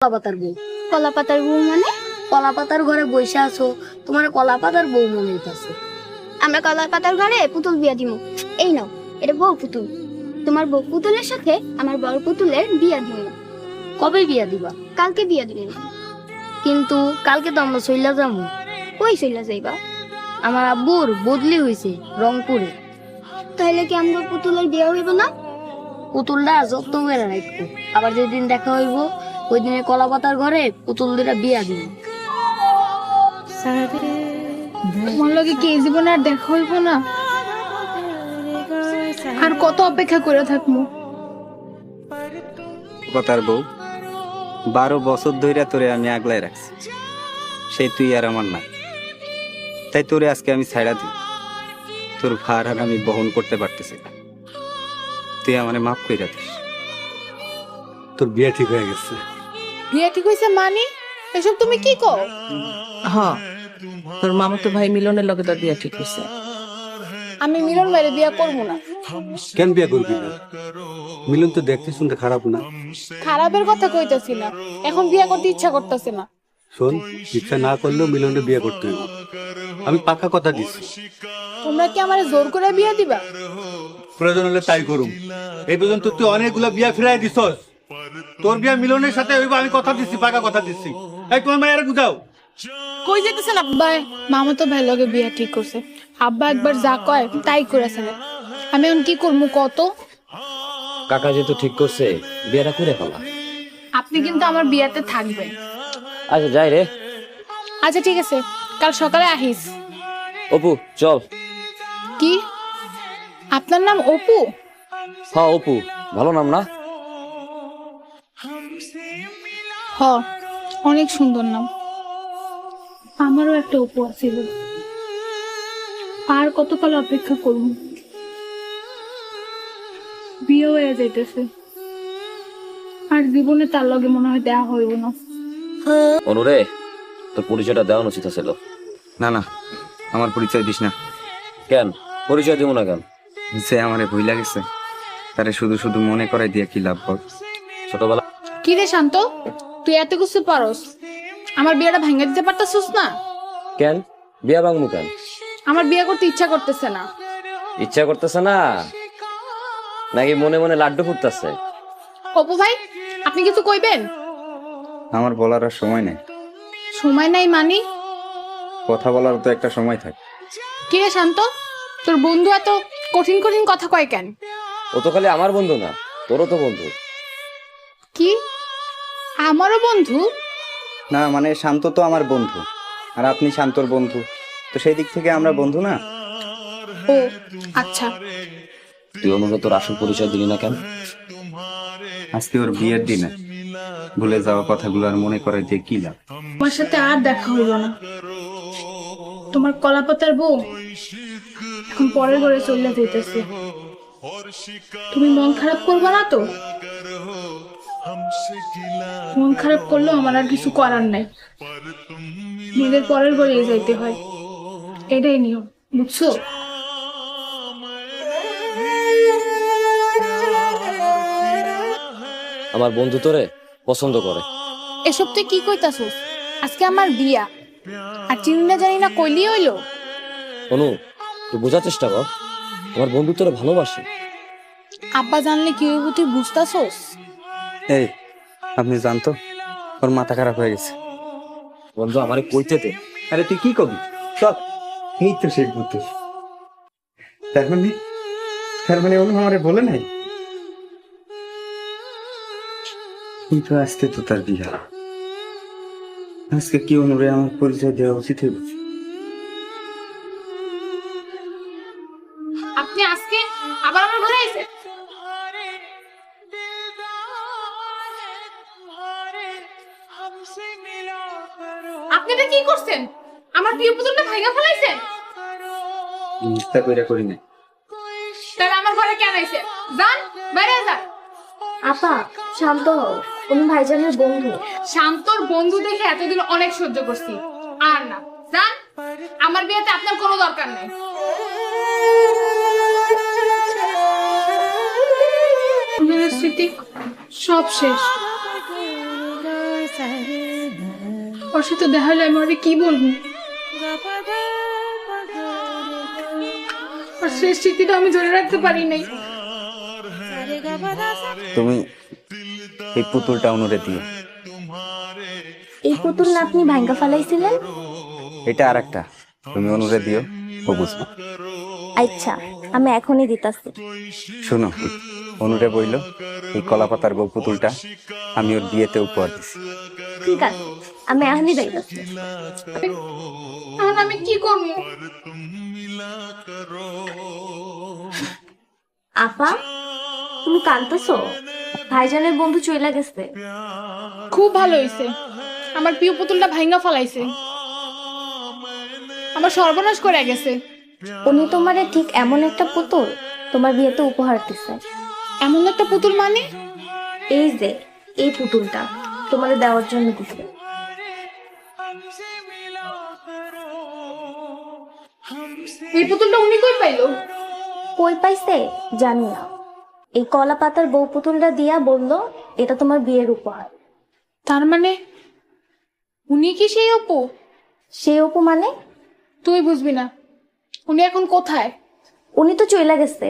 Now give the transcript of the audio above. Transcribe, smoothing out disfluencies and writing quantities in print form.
কলাপাতার বউ। কলা পাতার বউ মানে? কলাপাতার ঘরে বসে আছো, তোমার কলাপাতার বউ মনে হইতাছে। আমরা কলা পাতার ঘরে পুতুল বিয়া দিমু। এই নাও, এটা বউ পুতুল। তোমার বউ পুতুলের সাথে আমার বড় পুতুলের বিয়া দিমু। কবে বিয়া দিবা? কালকে বিয়া দিমু। কিন্তু কালকে তো আমরা চইলা যাবো। কই চইলা যাইবা? আমার আব্বুর বদলি হয়েছে রংপুরে। তাহলে কি আমরা পুতুলের বিয়া হইব না? পুতুলটা যত্ন করে রাখবো, আবার যেদিন দেখা হইব ওই দিনে কলাপাতার ঘরে পুতুল দুটা বিয়া দিব। তোমার লগে কি এই জীবনে আর দেখা হইব না? আর কত অপেক্ষা করে থাকবো? কথার বউ, 12 বছর ধরে তোরে আমি আগলায় রাখছি, সেই তুই আর আমার না। তাই তোরে আজকে আমি ছাইড়া দিই। তোর ভার আর আমি বহন করতে পারতেছি না, তুই আমারে মাফ কইরা দিস। তোর বিয়ে ঠিক হয়ে গেছে। বিয়ে ঠিক হইছে মানে? এসব তুমি কি কও? হ্যাঁ, তোর মামাতো ভাই মিলনের লগে তোর বিয়া ঠিক হইছে। আমি মিলন ভাইরে বিয়া করবো না। কেন বিয়ে করবি না? মিলন তো দেখতে শুনতে খারাপ না। খারাপের কথা কইতাছি না, এখন বিয়া করতে ইচ্ছা করতেছে না। শোন, ইচ্ছা না করলেও মিলনকে বিয়ে করতে হইব। আমি পাকা কথা দিচ্ছি। তোমরা কি আমারে জোর করে বিয়া দিবা? প্রয়োজন হলে তাই করুম। এই পর্যন্ত তুই অনেকগুলা বিয়া ফিরাই দিছস। তোর বিয়া মিলনের সাথে হইব, আমি কথা দিচ্ছি, পাকা কথা দিচ্ছি। এই তোমার মায়ের বুঝাও। কই যেতেছেন আব্বা? মামা তো ভাই লগে বিয়া ঠিক করছে। আব্বা একবার যা কয় তাই করেছে। আমি এখন কি করবো কত? কাকা যেহেতু ঠিক করছে, বিয়েটা করে ফেলা। আপনি কিন্তু আমার বিয়াতে থাকবেন। আচ্ছা যাই রে। আচ্ছা ঠিক আছে, কাল সকালে আহিস। অপু চল। কি আপনার নাম অপু? হ্যাঁ অপু, ভালো নাম না? হ, অনেক সুন্দর নাম। আমারও একটা অপু আছে। আর কতকাল অপেক্ষা করব? বিয়ে হয়ে যাইতেছে, আর জীবনে তার লগে মনে হয় দেয়া হইব না। অনুরে, তোর পরিচয়টা দেওয়া উচিত ছিল। না না, আমার পরিচয় দিস না। কেন পরিচয় দেবো না কেন? সে আমারে ভুইলা গেছে, তারে শুধু শুধু মনে করাই দিয়ে কি লাভ বল? ছোটবেলা কি রে শান্ত, তুই এত কিছু পারস, আমার বিয়েটা ভাঙা দিতে পারতাছিস না? কেন বিয়া ভাঙবো কেন? আমার বিয়ে করতে ইচ্ছা করতেছে না। ইচ্ছা করতেছে না নাকি মনে মনে লাড্ডু ফুটতেছে? অপু ভাই, আপনি কিছু কইবেন? আমার বলার আর সময় নেই। সময় নাই মানি? কথা বলার তো একটা সময় থাকে। কি রে শান্ত, তোর বন্ধু এত কঠিন কঠিন কথা কয় কেন? ও তো খালি আমার বন্ধু না, তোরও তো বন্ধু। কি আমারও বন্ধু? না মানে শান্ত তো আমার বন্ধু, আর আপনি শান্তর বন্ধু, তো সেই দিক থেকে আমরা বন্ধু না? ও আচ্ছা। তুই অনুরে তোর আসল পরিচয় দিলি না কেন? আজকে ওর বিয়ের দিনে ভুলে যাওয়া কথাগুলো আর মনে করে দিয়ে কি লাভ? তোমার সাথে আর দেখা হইল না। তোমার কলাপাতার বউ এখন পরের ঘরে চলে যেতেছে। তুমি মন খারাপ করবে না তো? মন খারাপ করলেও আমার আর কিছু করার নাই, নিজের পরের ঘরে যাইতে হয়, এটাই নিয়ম, বুঝছো? আমার বন্ধু তোরে পছন্দ করে। এসব তুই কি কইতাছস? আজকে আমার বিয়া, আর চিনি না জানি না কইলি হইলো? অনু, তুই বোঝার চেষ্টা কর, আমার বন্ধু তোরে ভালোবাসে। আব্বা জানলে কি হইব তুই বুঝতাছস? এই আপনি জানতো ওর মাথা খারাপ হয়ে গেছে। বন্ধু আমারে কইতে দে। আরে তুই কি কবি সব, এই তো সেই বুদ্ধি। তার মানে অনু আমারে বলে নাই, কিন্তু আজকে তো তার বিয়া। আজকে কি অনুরে আমার পরিচয় দেওয়া উচিত হইব? আপনি আজকে আবার আমার ঘরে আইছেন? আপনি এটা কি করছেন? আমার প্রিয় পুতুলটা ভাঙা ফেলাইছেন? মিথ্যা কইরা করি নাই। তাহলে আমার ঘরে কেন আইছেন? যান, বাইরে যান। আপা শান্ত হও, তুমি ভাইজানের বন্ধু। শান্তর বন্ধু দেখে এতদিন অনেক সহ্য করছি, আর না। যান, আমার বিয়েতে আপনার কোনো দরকার নেই। স্মৃতি সব শেষ। ওর সাথে দেখা হলে আমি ওরে কি বলবো? আর শেষ স্মৃতিটা আমি ধরে রাখতে পারি নাই। তুমি এই পুতুলটা অনুরে দিও। এই পুতুল না আপনি ভাঙ্গা ফালাইছিলেন? এটা আর একটা, তুমি অনুরে দিও, ও বুঝবো। আচ্ছা, আমি এখনই দিতাছি। শুনো, অনুরে বইল এই কলাপাতার বউ পুতুলটা আমি ওর বিয়েতে উপহার দিছি। ঠিক আছে, আমি এখনই দিতাছি। এখন আমি কি করবো? আপা, তুমি কাঁদতেছো? ভাইজানের বন্ধু চইলা গেছে। খুব ভালো হয়েছে, আমার প্রিয় পুতুলটা ভাঙ্গা ফালাইছে, আমার সর্বনাশ করে গেছে। উনি তোমারে ঠিক এমন একটা পুতুল তোমার বিয়েতে উপহার দিছে। এমন একটা পুতুল মানে? এই যে এই পুতুলটা তোমারে দেওয়ার জন্য দিছে। এই পুতুলটা উনি কই পাইলো? কই পাইছে জানি না, এই কলা পাতার বউ পুতুলটা দিয়া বলল এটা তোমার বিয়ের উপহার। তার মানে উনি কি সেই অপু? সেই অপু মানে? তুই বুঝবি না। উনি এখন কোথায়? উনি তো চইলা গেছে।